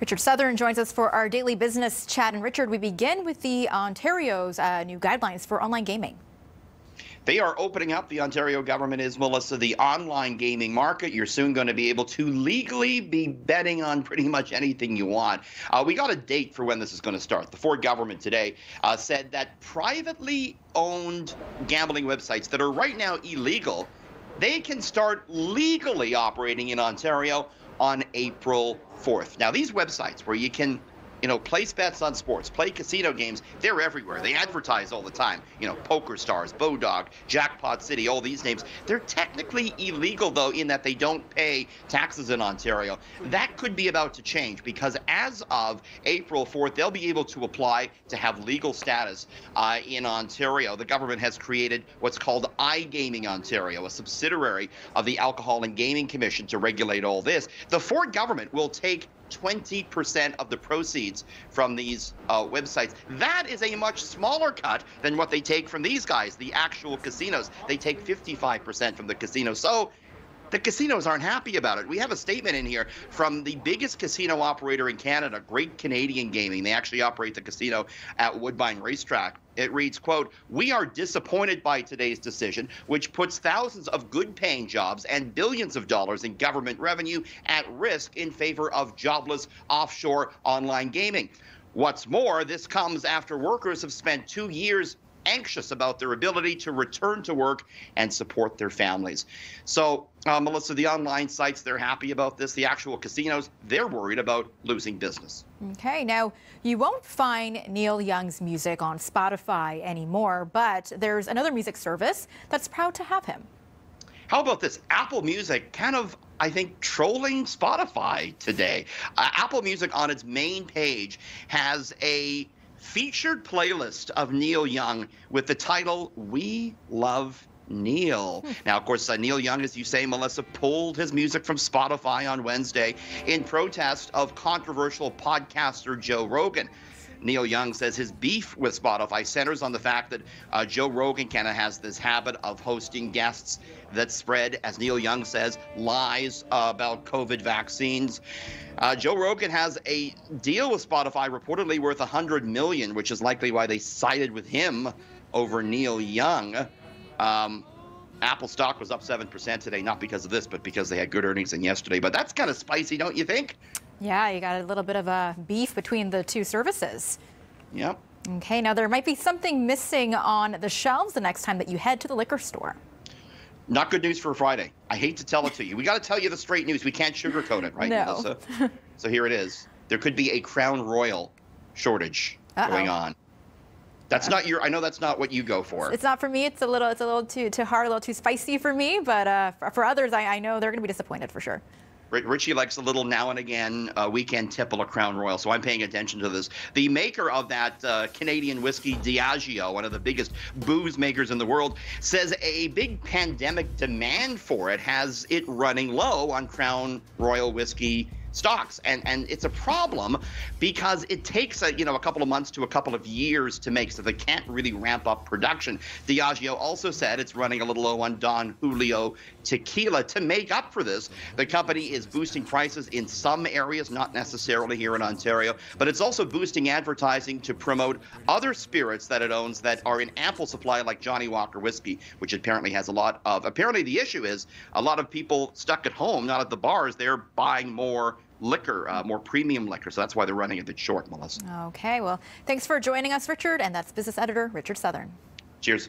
Richard Southern joins us for our daily business chat. And Richard, we begin with the Ontario's new guidelines for online gaming. They are opening up, the Ontario government is, Melissa, the online gaming market. You're soon going to be able to legally be betting on pretty much anything you want. We got a date for when this is going to start. The Ford government today said that privately owned gambling websites that are right now illegal, they can start legally operating in Ontario on April 4th. Now, these websites where you can place bets on sports, play casino games, they're everywhere. They advertise all the time. Poker Stars, Bodog, Jackpot City, all these names. They're technically illegal, though, in that they don't pay taxes in Ontario. That could be about to change because as of April 4th, they'll be able to apply to have legal status in Ontario. The government has created what's called iGaming Ontario, a subsidiary of the Alcohol and Gaming Commission to regulate all this. The Ford government will take 20% of the proceeds from these websites. That is a much smaller cut than what they take from these guys, the actual casinos. They take 55% from the casinos. So the casinos aren't happy about it. We have a statement in here from the biggest casino operator in Canada, Great Canadian Gaming. They actually operate the casino at Woodbine Racetrack. It reads, quote, "We are disappointed by today's decision, which puts thousands of good-paying jobs and billions of dollars in government revenue at risk in favor of jobless offshore online gaming. What's more, this comes after workers have spent 2 years anxious about their ability to return to work and support their families." So, Melissa, the online sites, they're happy about this. The actual casinos, they're worried about losing business. Okay, now you won't find Neil Young's music on Spotify anymore, but there's another music service that's proud to have him. How about this? Apple Music kind of, I think, trolling Spotify today. Apple Music on its main page has a featured playlist of Neil Young with the title "We Love Neil." Now, of course, Neil Young, as you say, Melissa, pulled his music from Spotify on Wednesday in protest of controversial podcaster Joe Rogan. Neil Young says his beef with Spotify centers on the fact that Joe Rogan kind of has this habit of hosting guests that spread, as Neil Young says, lies about COVID vaccines. Joe Rogan has a deal with Spotify reportedly worth $100 million, which is likely why they sided with him over Neil Young. Apple stock was up 7% today, not because of this, but because they had good earnings yesterday. But that's kind of spicy, don't you think? Yeah, you got a little bit of a beef between the two services. Yep. Okay, now there might be something missing on the shelves the next time that you head to the liquor store. Not good news for a Friday. I hate to tell it to you. We got to tell you the straight news. We can't sugarcoat it, right, no. Melissa? So here it is. There could be a Crown Royal shortage going on. That's not your. I know that's not what you go for. It's not for me. It's a little too hard, a little too spicy for me. But for others, I know they're going to be disappointed for sure. Richie likes a little now and again weekend tipple of Crown Royal, so I'm paying attention to this. The maker of that Canadian whiskey, Diageo, one of the biggest booze makers in the world, says a big pandemic demand for it has it running low on Crown Royal whiskey stocks, and it's a problem because it takes a couple of months to a couple of years to make, so they can't really ramp up production. Diageo also said it's running a little low on Don Julio tequila. To make up for this, the company is boosting prices in some areas, not necessarily here in Ontario, but it's also boosting advertising to promote other spirits that it owns that are in ample supply, like Johnnie Walker whiskey, which apparently has a lot of. Apparently the issue is a lot of people stuck at home, not at the bars, they're buying more liquor, more premium liquor. So that's why they're running a bit short, Melissa. Okay, well, thanks for joining us, Richard. And that's business editor Richard Southern. Cheers.